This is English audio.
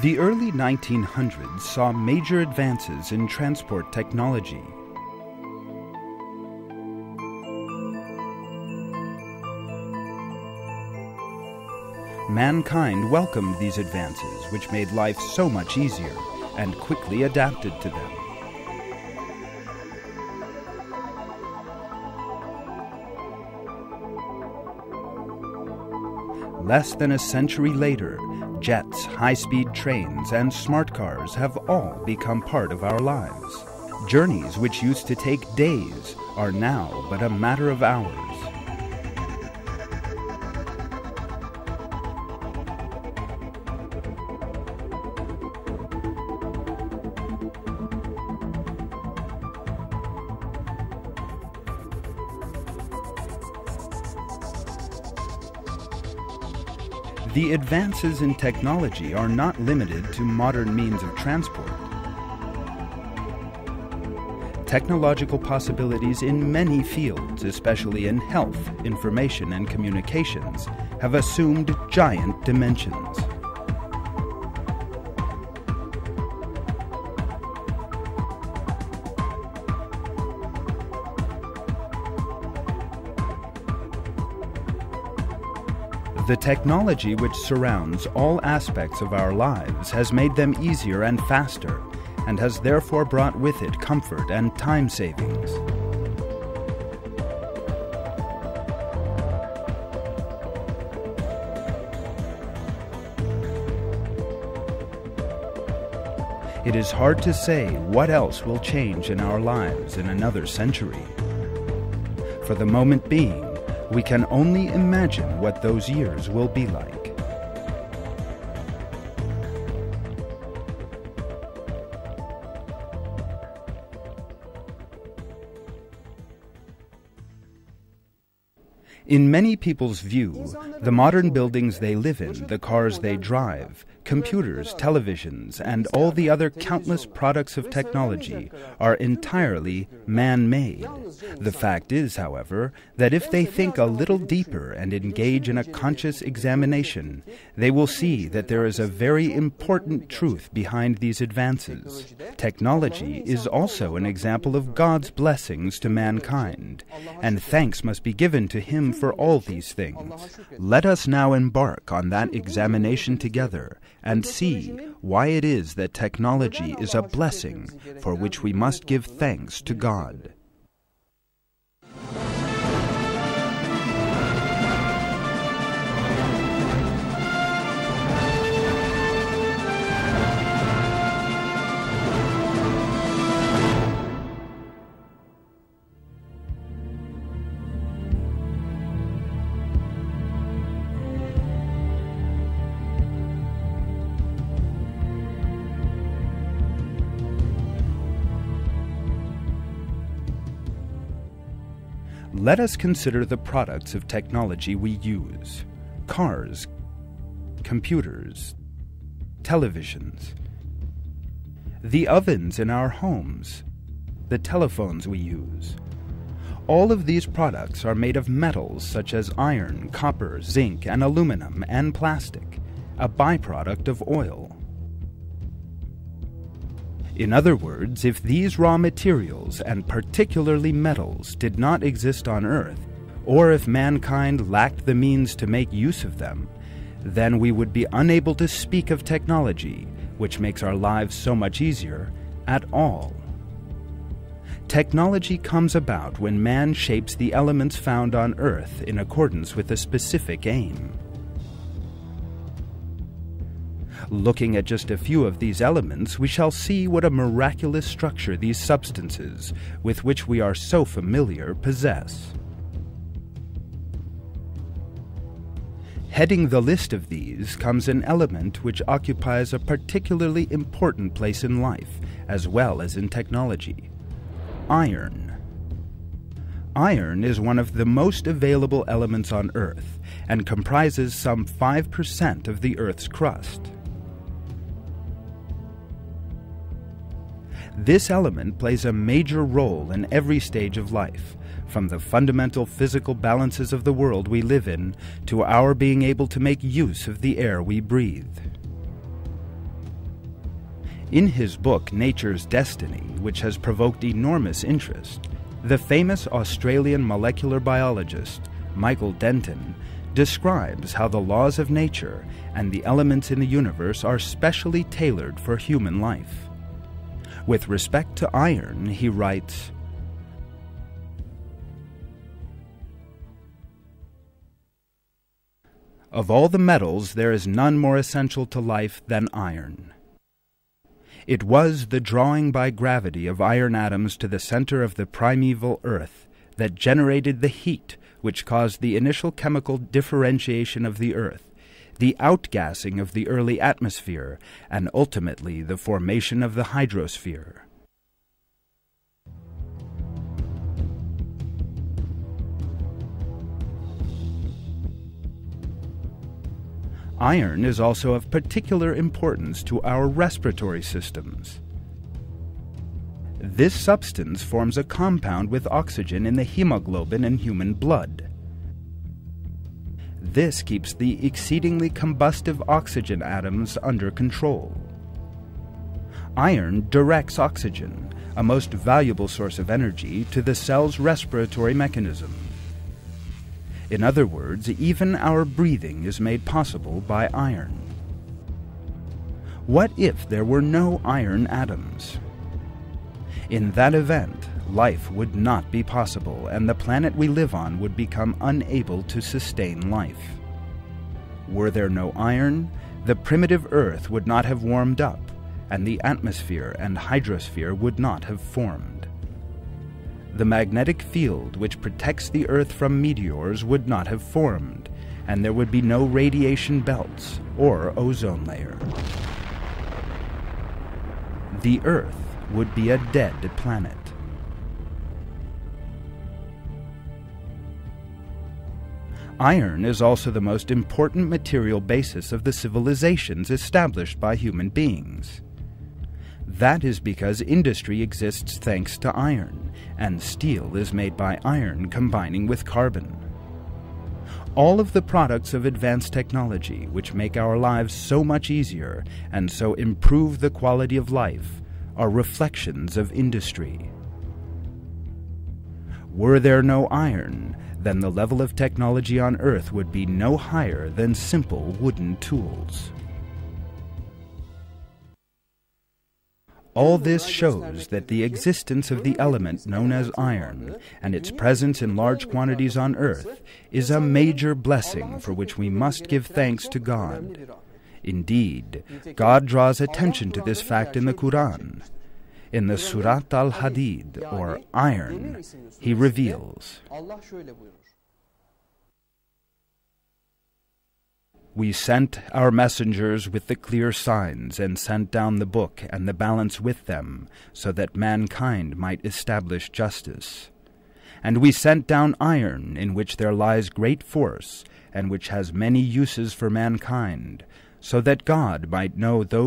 The early 1900s saw major advances in transport technology. Mankind welcomed these advances, which made life so much easier, and quickly adapted to them. Less than a century later, jets, high-speed trains, and smart cars have all become part of our lives. Journeys which used to take days are now but a matter of hours. The advances in technology are not limited to modern means of transport. Technological possibilities in many fields, especially in health, information, and communications, have assumed giant dimensions. The technology which surrounds all aspects of our lives has made them easier and faster, and has therefore brought with it comfort and time savings. It is hard to say what else will change in our lives in another century. For the moment being, we can only imagine what those years will be like. In many people's view, the modern buildings they live in, the cars they drive, computers, televisions, and all the other countless products of technology are entirely man-made. The fact is, however, that if they think a little deeper and engage in a conscious examination, they will see that there is a very important truth behind these advances. Technology is also an example of God's blessings to mankind, and thanks must be given to Him for all these things. Let us now embark on that examination together and see why it is that technology is a blessing for which we must give thanks to God. Let us consider the products of technology we use: cars, computers, televisions, the ovens in our homes, the telephones we use. All of these products are made of metals such as iron, copper, zinc, and aluminum, and plastic, a byproduct of oil. In other words, if these raw materials, and particularly metals, did not exist on Earth, or if mankind lacked the means to make use of them, then we would be unable to speak of technology, which makes our lives so much easier, at all. Technology comes about when man shapes the elements found on Earth in accordance with a specific aim. Looking at just a few of these elements, we shall see what a miraculous structure these substances, with which we are so familiar, possess. Heading the list of these comes an element which occupies a particularly important place in life, as well as in technology: iron. Iron is one of the most available elements on Earth, and comprises some 5% of the Earth's crust. This element plays a major role in every stage of life, from the fundamental physical balances of the world we live in to our being able to make use of the air we breathe. In his book Nature's Destiny, which has provoked enormous interest, the famous Australian molecular biologist Michael Denton describes how the laws of nature and the elements in the universe are specially tailored for human life. With respect to iron, he writes, "Of all the metals, there is none more essential to life than iron. It was the drawing by gravity of iron atoms to the center of the primeval earth that generated the heat which caused the initial chemical differentiation of the earth, the outgassing of the early atmosphere, and ultimately the formation of the hydrosphere. Iron is also of particular importance to our respiratory systems. This substance forms a compound with oxygen in the hemoglobin in human blood. This keeps the exceedingly combustive oxygen atoms under control. Iron directs oxygen, a most valuable source of energy, to the cell's respiratory mechanism. In other words, even our breathing is made possible by iron. What if there were no iron atoms? In that event, life would not be possible, and the planet we live on would become unable to sustain life. Were there no iron, the primitive Earth would not have warmed up, and the atmosphere and hydrosphere would not have formed. The magnetic field which protects the Earth from meteors would not have formed, and there would be no radiation belts or ozone layer. The Earth would be a dead planet. Iron is also the most important material basis of the civilizations established by human beings. That is because industry exists thanks to iron, and steel is made by iron combining with carbon. All of the products of advanced technology, which make our lives so much easier and so improve the quality of life, are reflections of industry. Were there no iron, then the level of technology on Earth would be no higher than simple wooden tools. All this shows that the existence of the element known as iron and its presence in large quantities on Earth is a major blessing for which we must give thanks to God. Indeed, God draws attention to this fact in the Quran. In the Surat al-Hadid, or Iron, he reveals, "We sent our messengers with the clear signs and sent down the book and the balance with them, so that mankind might establish justice. And we sent down iron, in which there lies great force, and which has many uses for mankind, so that God might know those